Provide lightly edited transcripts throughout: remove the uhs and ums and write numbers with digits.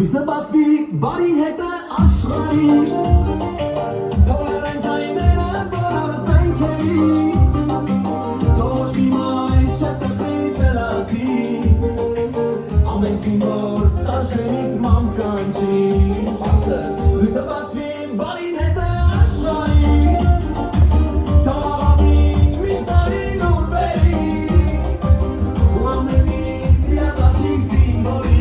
Հույսը բացվի բարին հետը աշխարհի Դոլար են ձայները բոլորը սայնքերի Դոշ մի մայր չտկրի չլացի Ամեն զինվոր տաշենից մամ կանչի Հույսը բացվի բարին հետը աշխարհի Թողավի միշտ բարին ուրբերի Ու ամենից հիատաշիկ զինվորի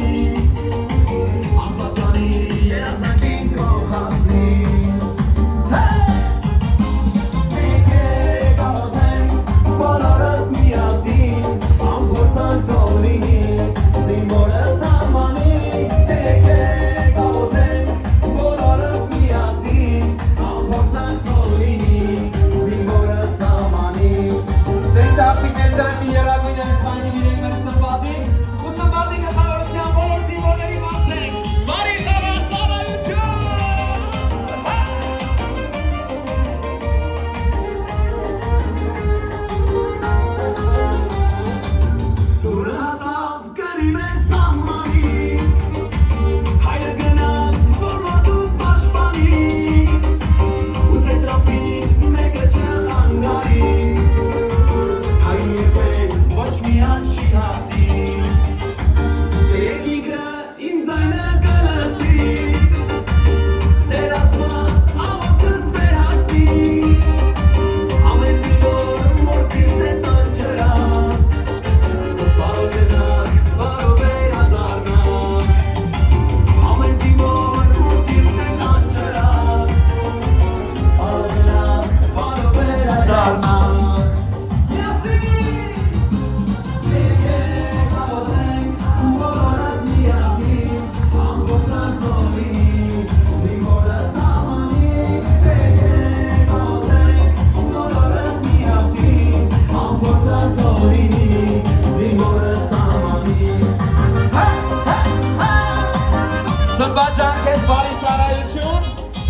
Սմբաջան քեզ բարի ծառայություն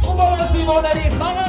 ու բոլոր սիմոների խաղը